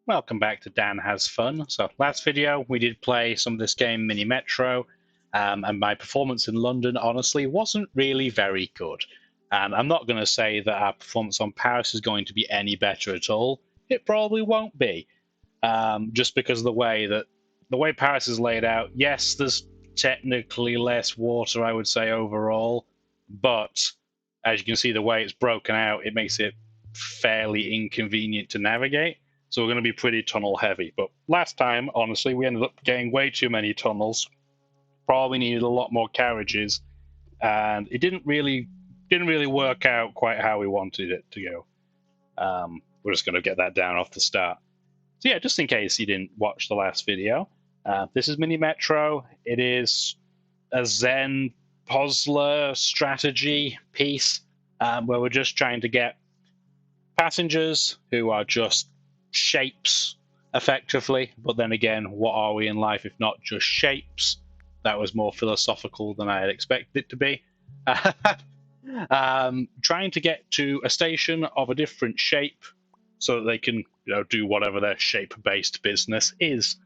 Welcome back to Dan Has Fun. So last video we did play some of this game Mini Metro, and my performance in London honestly wasn't really very good. And I'm not going to say that our performance on Paris is going to be any better at all. It probably won't be, just because of the way Paris is laid out. Yes, there's technically less water, I would say overall, but as you can see, the way it's broken out, it makes it fairly inconvenient to navigate. So we're going to be pretty tunnel heavy. But last time, honestly, we ended up getting way too many tunnels. Probably needed a lot more carriages, and it didn't really work out quite how we wanted it to go. We're just going to get that down off the start. So yeah, just in case you didn't watch the last video, this is Mini Metro. It is a Zen puzzler strategy piece where we're just trying to get passengers who are just shapes effectively, but then again, what are we in life if not just shapes? That was more philosophical than I had expected it to be. Trying to get to a station of a different shape so that they can do whatever their shape-based business is.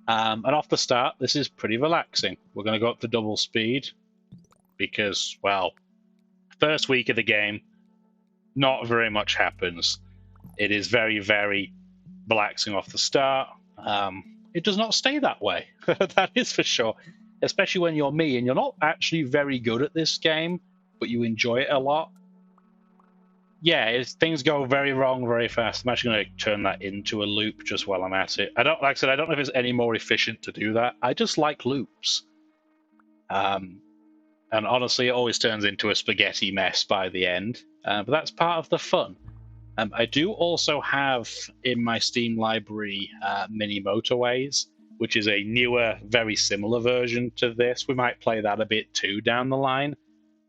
And off the start, this is pretty relaxing. We're going to go up to double speed because, well, first week of the game, not very much happens. It is very, very relaxing off the start. It does not stay that way. That is for sure. Especially when you're me and you're not actually very good at this game, but you enjoy it a lot. Yeah, things go very wrong very fast. I'm actually going to turn that into a loop just while I'm at it. Like I said, I don't know if it's any more efficient to do that. I just like loops. And honestly, it always turns into a spaghetti mess by the end. But that's part of the fun. I do also have in my Steam library Mini Motorways, which is a newer, very similar version to this. We might play that a bit too down the line.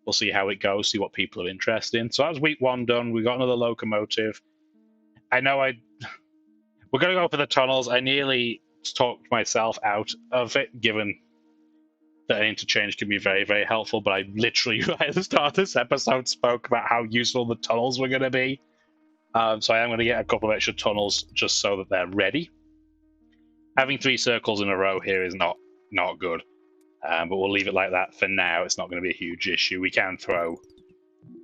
We'll see how it goes, see what people are interested in. So that was week one done. We got another locomotive. I know we're going to go for the tunnels. I nearly talked myself out of it, given that an interchange can be very, very helpful, but I literally, right at the start of this episode, spoke about how useful the tunnels were going to be. So I am going to get a couple of extra tunnels just so that they're ready. Having 3 circles in a row here is not good, but we'll leave it like that for now. It's not going to be a huge issue. We can throw...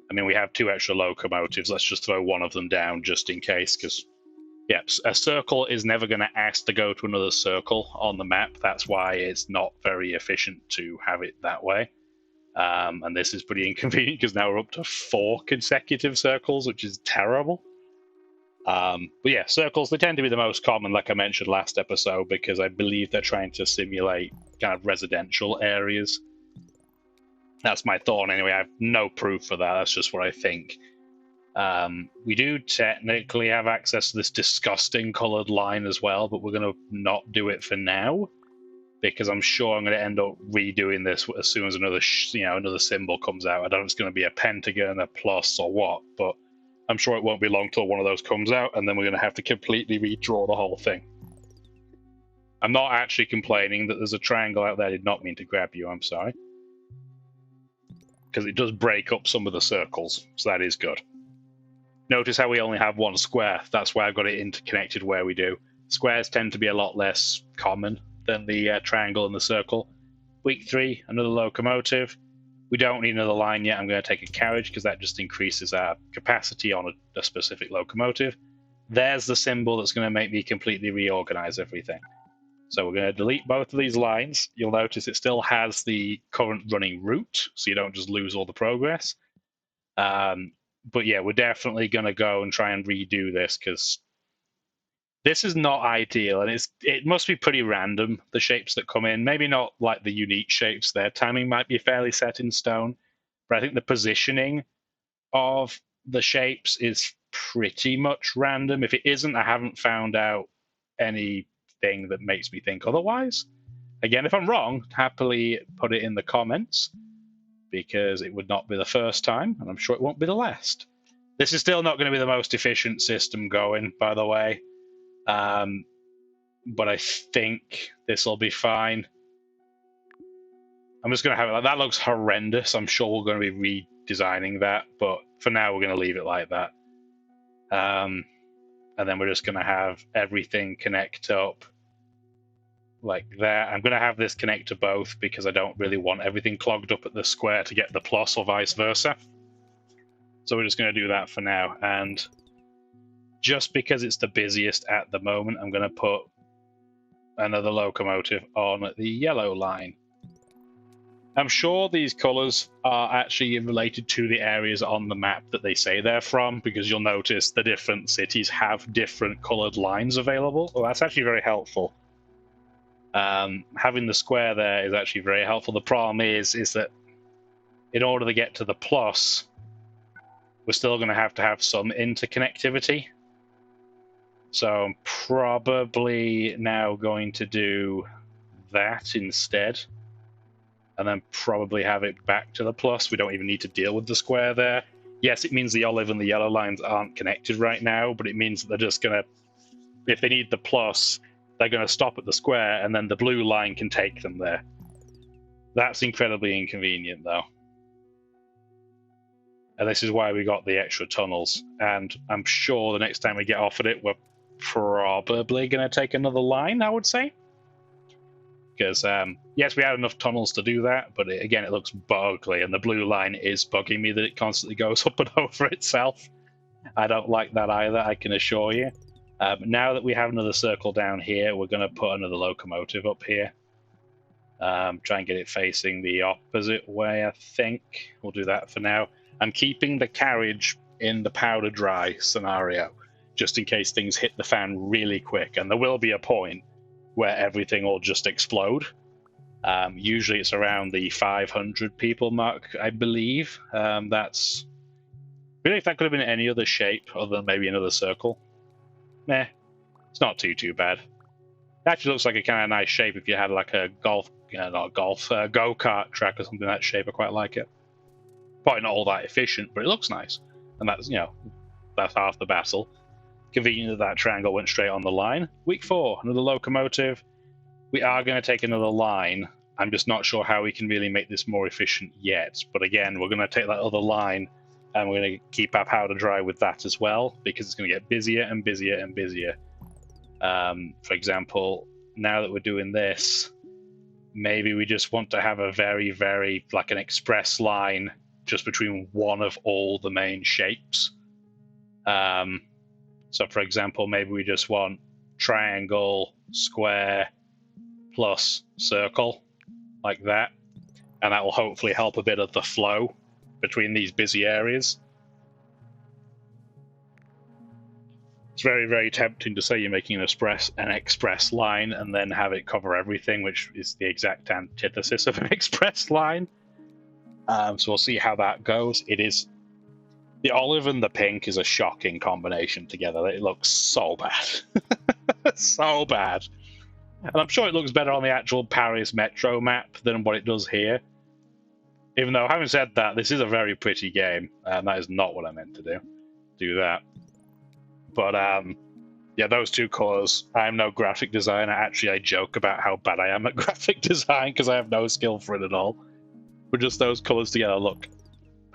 I mean, we have 2 extra locomotives. Let's just throw one of them down just in case, because, yeah, a circle is never going to ask to go to another circle on the map. That's why it's not very efficient to have it that way. And this is pretty inconvenient because now we're up to 4 consecutive circles, which is terrible. But yeah, circles, they tend to be the most common, like I mentioned last episode, because I believe they're trying to simulate kind of residential areas. That's my thought anyway. I have no proof for that. That's just what I think. We do technically have access to this disgusting coloured line as well, but we're going to not do it for now, because I'm sure I'm going to end up redoing this as soon as another symbol comes out. I don't know if it's going to be a pentagon, a plus, or what, but I'm sure it won't be long till one of those comes out, and then we're going to have to completely redraw the whole thing. I'm not actually complaining that there's a triangle out there. I did not mean to grab you, I'm sorry. Because it does break up some of the circles, so that is good. Notice how we only have 1 square. That's why I've got it interconnected where we do. Squares tend to be a lot less common than the triangle and the circle. Week 3, another locomotive. We don't need another line yet. I'm going to take a carriage because that just increases our capacity on a specific locomotive. There's the symbol that's going to make me completely reorganize everything. So we're going to delete both of these lines. You'll notice it still has the current running route, so you don't just lose all the progress. But yeah, we're definitely going to go and try and redo this because this is not ideal, and it must be pretty random, the shapes that come in. Maybe not like the unique shapes. Their timing might be fairly set in stone, but I think the positioning of the shapes is pretty much random. If it isn't, I haven't found out anything that makes me think otherwise. Again, if I'm wrong, happily put it in the comments, because it would not be the first time, and I'm sure it won't be the last. This is still not going to be the most efficient system going, by the way. But I think this will be fine. I'm just going to have it like that. Looks horrendous. I'm sure we're going to be redesigning that, but for now we're going to leave it like that. and then we're just going to have everything connect up like that. I'm going to have this connect to both because I don't really want everything clogged up at the square to get the plus or vice versa. So we're just going to do that for now. And just because it's the busiest at the moment, I'm going to put another locomotive on the yellow line. I'm sure these colors are actually related to the areas on the map that they say they're from, because you'll notice the different cities have different colored lines available. Well, that's actually very helpful. Having the square there is actually very helpful. The problem is that in order to get to the plus, we're still going to have some interconnectivity. So I'm probably now going to do that instead, and then probably have it back to the plus. We don't even need to deal with the square there. Yes, it means the olive and the yellow lines aren't connected right now, but it means that they're just going to, if they need the plus, they're going to stop at the square, and then the blue line can take them there. That's incredibly inconvenient, though. And this is why we got the extra tunnels. And I'm sure the next time we get offered it, we're probably going to take another line, I would say. Because, yes, we had enough tunnels to do that, but again, it looks ugly, and the blue line is bugging me that it constantly goes up and over itself. I don't like that either, I can assure you. Now that we have another circle down here, we're going to put another locomotive up here. Try and get it facing the opposite way, I think. We'll do that for now. I'm keeping the carriage in the powder dry scenario, just in case things hit the fan really quick, and there will be a point where everything will just explode. Usually it's around the 500 people mark, I believe. That's really, if that could have been any other shape other than maybe another circle. Meh, it's not too bad. It actually looks like a kind of nice shape if you had like a golf, not golf, go-kart track or something of that shape. I quite like it. Probably not all that efficient, but it looks nice. And that's, that's half the battle. Convenient that triangle went straight on the line. Week 4, another locomotive. We are going to take another line. I'm just not sure how we can really make this more efficient yet. But again, we're going to take that other line, and we're going to keep our powder dry with that as well, because it's going to get busier and busier and busier. For example, now that we're doing this, maybe we just want to have a very, very, like an express line just between one of all the main shapes. So for example, maybe we just want triangle, square, plus circle, like that. And that will hopefully help a bit of the flow between these busy areas. It's very, very tempting to say you're making an express line and then have it cover everything, which is the exact antithesis of an express line. So we'll see how that goes. It is... The olive and the pink is a shocking combination together. It looks so bad. So bad. And I'm sure it looks better on the actual Paris Metro map than what it does here. Even though, having said that, this is a very pretty game. And that is not what I meant to do that. But, yeah, those two colours. I'm no graphic designer. Actually, I joke about how bad I am at graphic design because I have no skill for it at all. But just those colours together look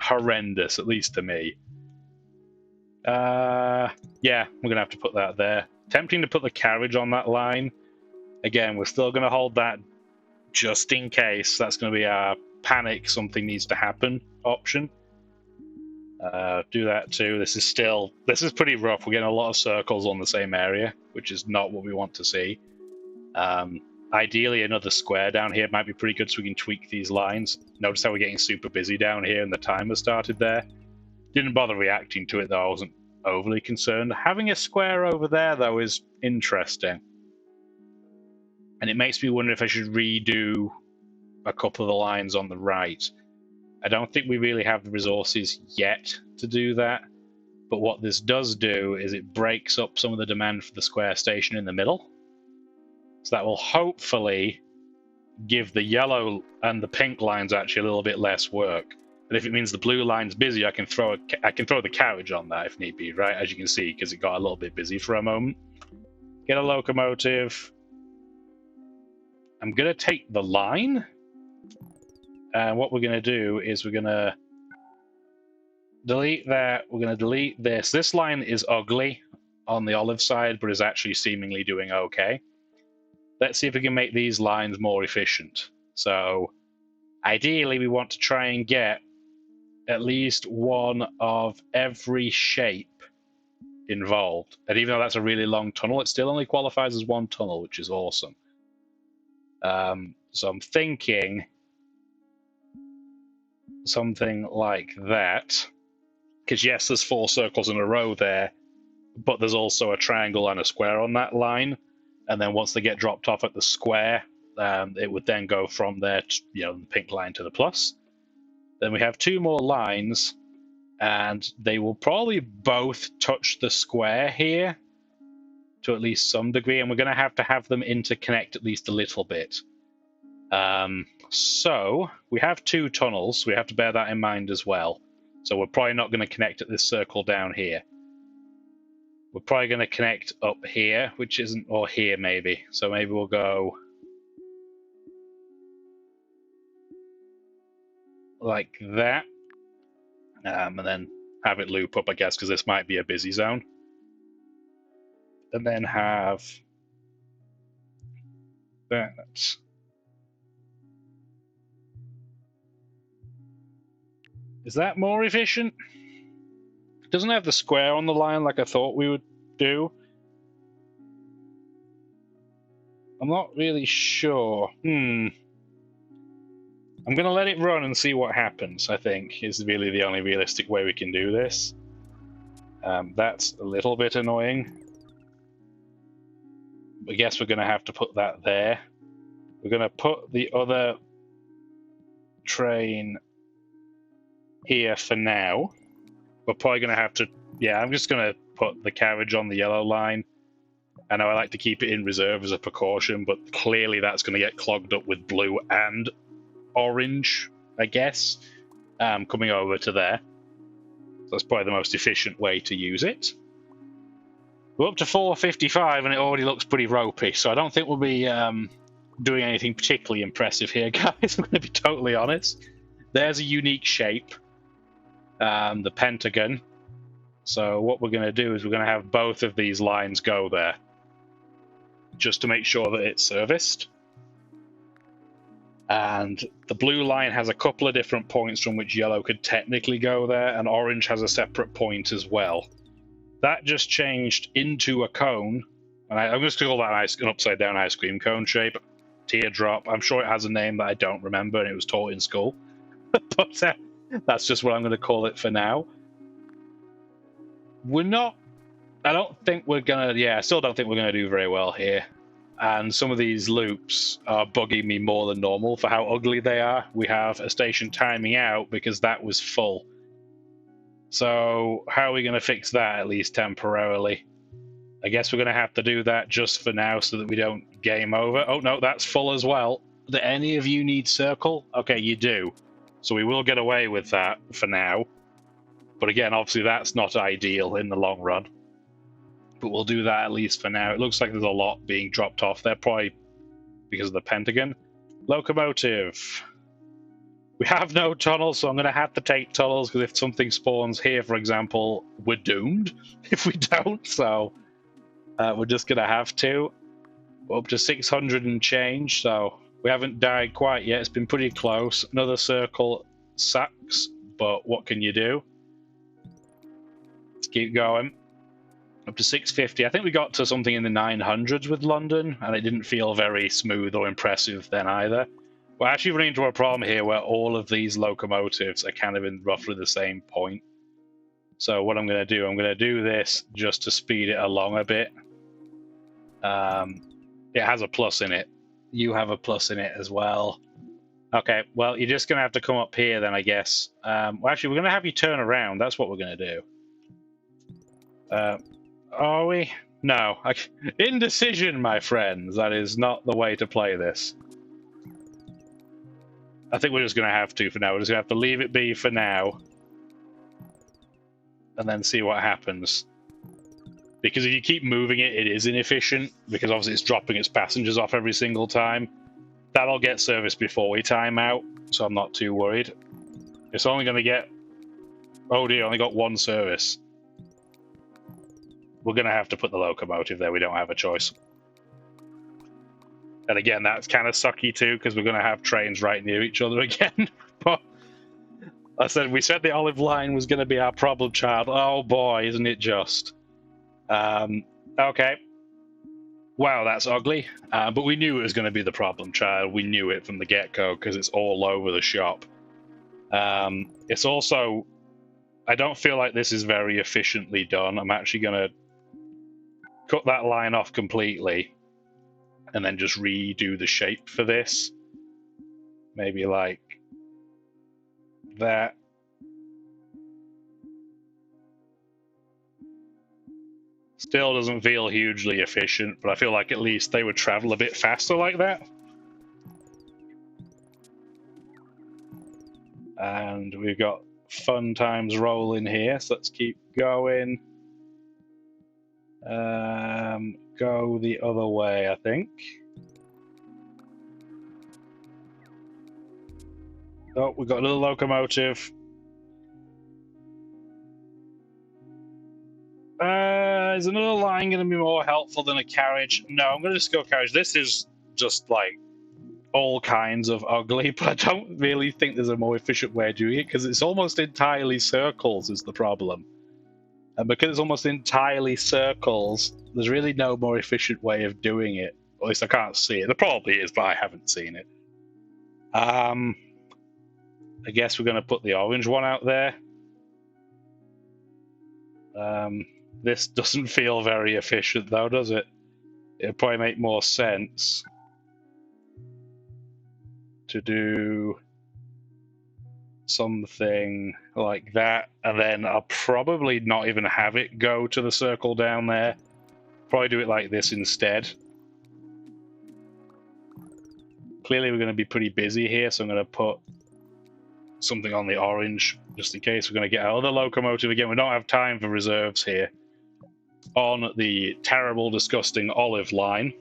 horrendous, at least to me. Yeah, we're going to have to put that there. Tempting to put the carriage on that line. Again, we're still going to hold that just in case. That's going to be our panic, something needs to happen option. Do that too. This is pretty rough. We're getting a lot of circles on the same area, which is not what we want to see. Ideally, another square down here might be pretty good so we can tweak these lines. Notice how we're getting super busy down here and the timer started there. Didn't bother reacting to it though, I wasn't overly concerned. Having a square over there though is interesting. And it makes me wonder if I should redo a couple of the lines on the right. I don't think we really have the resources yet to do that. But what this does do is it breaks up some of the demand for the square station in the middle. So that will hopefully give the yellow and the pink lines actually a little bit less work. And if it means the blue line's busy, I can throw the carriage on that if need be, right? As you can see, because it got a little bit busy for a moment. Get a locomotive. I'm going to take the line. And what we're going to do is we're going to delete that. We're going to delete this. This line is ugly on the olive side, but is actually seemingly doing okay. Let's see if we can make these lines more efficient. So ideally, we want to try and get at least one of every shape involved. And even though that's a really long tunnel, it still only qualifies as one tunnel, which is awesome. So I'm thinking something like that. Because yes, there's 4 circles in a row there, but there's also a triangle and a square on that line. And then once they get dropped off at the square, it would then go from there, to, the pink line to the plus. Then we have 2 more lines, and they will probably both touch the square here to at least some degree, and we're going to have them interconnect at least a little bit. So we have 2 tunnels, so we have to bear that in mind as well. So we're probably not going to connect at this circle down here. We're probably going to connect up here, which isn't, or here maybe. So maybe we'll go like that, and then have it loop up, I guess, because this might be a busy zone. And then have that. Is that more efficient? It doesn't have the square on the line like I thought we would do. I'm not really sure. I'm going to let it run and see what happens, I think, is really the only realistic way we can do this. That's a little bit annoying. I guess we're going to have to put that there. We're going to put the other train here for now. We're probably going to have to... Yeah, I'm just going to put the carriage on the yellow line. I know I like to keep it in reserve as a precaution, but clearly that's going to get clogged up with blue and orange, I guess, coming over to there. So that's probably the most efficient way to use it. We're up to 455 and it already looks pretty ropey, so I don't think we'll be doing anything particularly impressive here, guys. I'm going to be totally honest. There's a unique shape, the pentagon. So what we're going to do is we're going to have both of these lines go there, just to make sure that it's serviced. And the blue line has a couple of different points from which yellow could technically go there, and orange has a separate point as well. That just changed into a cone, and I'm just going to call that an upside-down ice cream cone shape. Teardrop. I'm sure it has a name that I don't remember, and it was taught in school. But that's just what I'm going to call it for now. We're not... I don't think we're going to... Yeah, I still don't think we're going to do very well here. And some of these loops are bugging me more than normal for how ugly they are. We have a station timing out because that was full. So how are we going to fix that, at least temporarily? I guess we're going to have to do that just for now so that we don't game over. Oh, no, that's full as well. Do any of you need circle? Okay, you do. So we will get away with that for now. But again, obviously that's not ideal in the long run. But we'll do that at least for now. It looks like there's a lot being dropped off there, probably because of the pentagon. Locomotive. We have no tunnels, so I'm going to have to take tunnels, because if something spawns here, for example, we're doomed if we don't. So we're just going to have to. We're up to 600 and change, so we haven't died quite yet. It's been pretty close. Another circle sucks, but what can you do? Let's keep going. Up to 650. I think we got to something in the 900s with London, and it didn't feel very smooth or impressive then either. We're actually running into a problem here where all of these locomotives are kind of in roughly the same point. So what I'm going to do this just to speed it along a bit. It has a plus in it. You have a plus in it as well. Okay, well, you're just going to have to come up here then, I guess. Well, actually, we're going to have you turn around. That's what we're going to do. Are we? No. Indecision, my friends. That is not the way to play this. I think we're just going to have to for now. We're just going to have to leave it be for now. And then see what happens. Because if you keep moving it, it is inefficient. Because obviously it's dropping its passengers off every single time. That'll get serviced before we time out. So I'm not too worried. It's only going to get... Oh dear, only got one service. we're going to have to put the locomotive there. We don't have a choice. And again, that's kind of sucky too, because we're going to have trains right near each other again. But we said the Olive Line was going to be our problem child. Oh boy, isn't it just? Okay. Wow, that's ugly. But we knew it was going to be the problem child. We knew it from the get-go because it's all over the shop. It's also... I don't feel like this is very efficiently done. I'm actually going to cut that line off completely and then just redo the shape for this. Maybe like that. Still doesn't feel hugely efficient, but I feel like at least they would travel a bit faster like that. And we've got fun times rolling here, so let's keep going. Go the other way, I think. Oh, we've got another locomotive. Is another line going to be more helpful than a carriage? No, I'm going to just go carriage. This is just like all kinds of ugly, but I don't really think there's a more efficient way of doing it because it's almost entirely circles is the problem. And because it's almost entirely circles, there's really no more efficient way of doing it. At least I can't see it. There probably is, but I haven't seen it. I guess we're going to put the orange one out there. This doesn't feel very efficient though, does it? It'd probably make more sense to do something like that, and then I'll probably not even have it go to the circle down there. Probably do it like this instead. Clearly we're going to be pretty busy here, so I'm going to put something on the orange just in case we're going to get our other locomotive again. We don't have time for reserves here. On the terrible, disgusting Olive Line,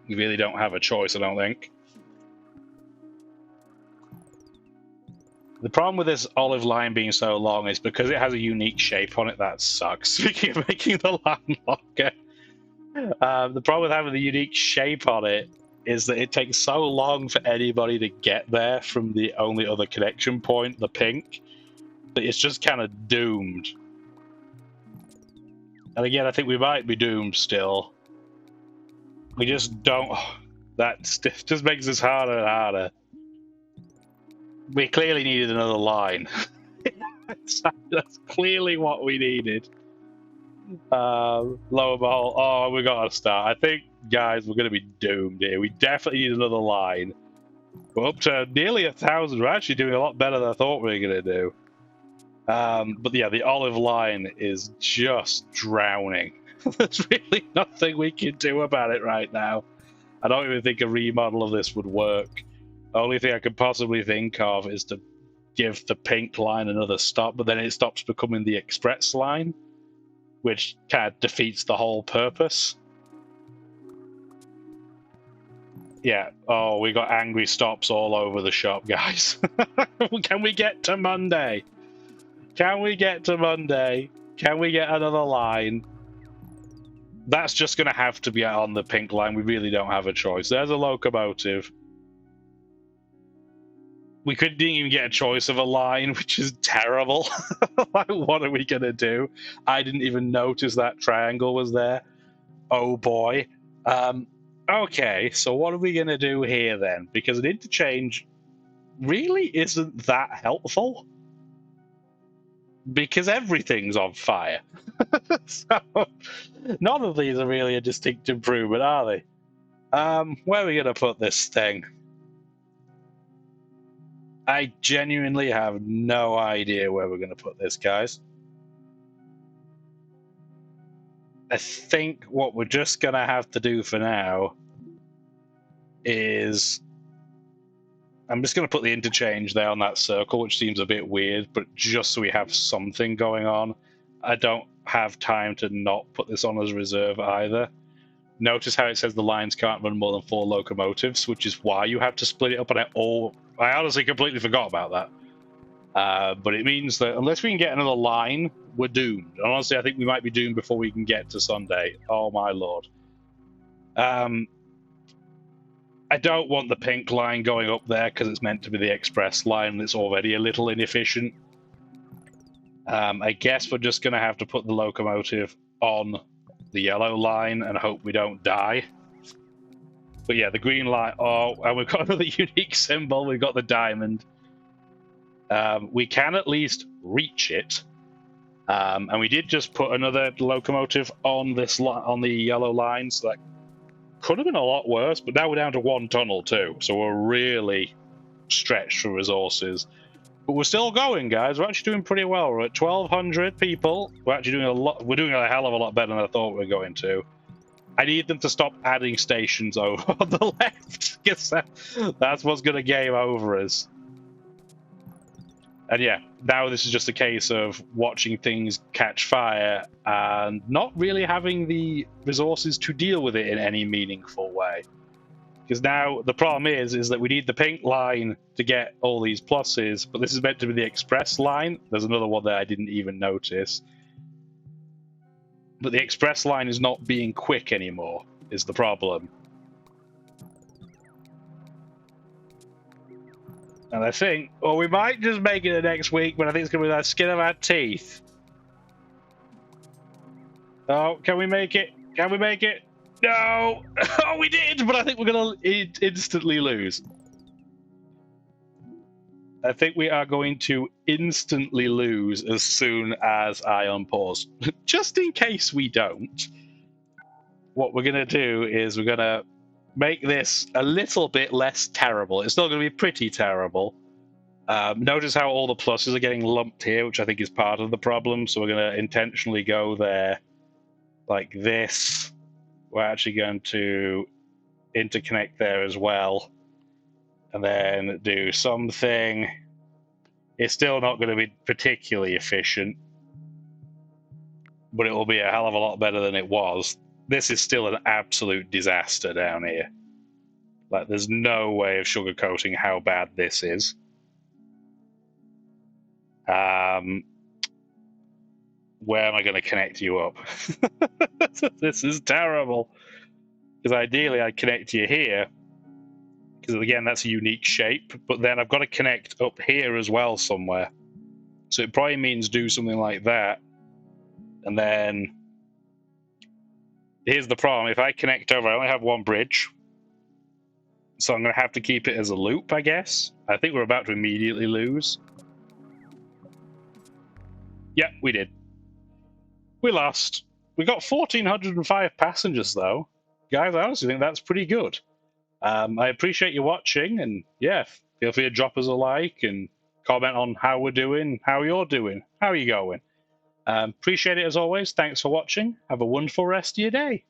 we really don't have a choice, I don't think. The problem with this Olive Line being so long is because it has a unique shape on it. That sucks. Speaking of making the line longer, the problem with having the unique shape on it is that it takes so long for anybody to get there from the only other connection point, the pink, that it's just kind of doomed. And again, I think we might be doomed still. We just don't... That just makes this harder and harder. We clearly needed another line. That's clearly what we needed. Lo and behold, oh, we got to start. I think, guys, we're going to be doomed here. We definitely need another line. We're up to nearly 1,000. We're actually doing a lot better than I thought we were going to do. But yeah, the Olive Line is just drowning. There's really nothing we can do about it right now. I don't even think a remodel of this would work. The only thing I could possibly think of is to give the pink line another stop, but then it stops becoming the express line, which kind of defeats the whole purpose. Yeah, oh, we got angry stops all over the shop, guys. Can we get to Monday? Can we get to Monday? Can we get another line? That's just going to have to be on the pink line. We really don't have a choice. There's a locomotive. We couldn't even get a choice of a line, which is terrible. Like, what are we going to do? I didn't even notice that triangle was there. Oh, boy. Okay, so what are we going to do here, then? Because an interchange really isn't that helpful. Because everything's on fire. So, none of these are really a distinct improvement, are they? Where are we going to put this thing? I genuinely have no idea where we're going to put this, guys. I think what we're just going to have to do for now is... I'm just going to put the interchange there on that circle, which seems a bit weird, but just so we have something going on. I don't have time to not put this on as reserve either. Notice how it says the lines can't run more than 4 locomotives, which is why you have to split it up, and I honestly completely forgot about that. But it means that unless we can get another line, we're doomed. And honestly, I think we might be doomed before we can get to Sunday. Oh my lord. I don't want the pink line going up there because it's meant to be the express line and it's already a little inefficient. I guess we're just going to have to put the locomotive on the yellow line and hope we don't die. But yeah, the green line... Oh, and we've got another unique symbol. We've got the diamond. We can at least reach it. And we did just put another locomotive on this on the yellow line, so that could have been a lot worse, but now we're down to one tunnel too, so we're really stretched for resources. But we're still going, guys. We're actually doing pretty well. We're at 1,200 people. We're actually doing a lot. We're doing a hell of a lot better than I thought we were going to. I need them to stop adding stations over on the left, because that's what's going to game over us. And yeah, now this is just a case of watching things catch fire and not really having the resources to deal with it in any meaningful way. Because now the problem is that we need the pink line to get all these pluses, but this is meant to be the express line. There's another one that I didn't even notice. But the express line is not being quick anymore, is the problem. And I think, well, we might just make it the next week, but I think it's going to be the skin of our teeth. Oh, can we make it? Can we make it? No! Oh, we did, but I think we're going to instantly lose. I think we are going to instantly lose as soon as I unpause. Just in case we don't, what we're going to do is we're going to make this a little bit less terrible. It's still going to be pretty terrible. Notice how all the pluses are getting lumped here, which I think is part of the problem. So we're going to intentionally go there like this. We're actually going to interconnect there as well. And then do something. It's still not going to be particularly efficient, but it will be a hell of a lot better than it was. This is still an absolute disaster down here. Like, there's no way of sugarcoating how bad this is. Where am I going to connect you up? This is terrible. Because ideally I'd connect you here. Because again, that's a unique shape. But then I've got to connect up here as well somewhere. So it probably means do something like that. And then here's the problem. If I connect over, I only have one bridge. So I'm going to have to keep it as a loop, I guess. I think we're about to immediately lose. Yeah, we did. We lost. We got 1,405 passengers, though. Guys, I honestly think that's pretty good. I appreciate you watching, and yeah, feel free to drop us a like and comment on how we're doing, how you're doing, how are you going. Appreciate it as always. Thanks for watching. Have a wonderful rest of your day.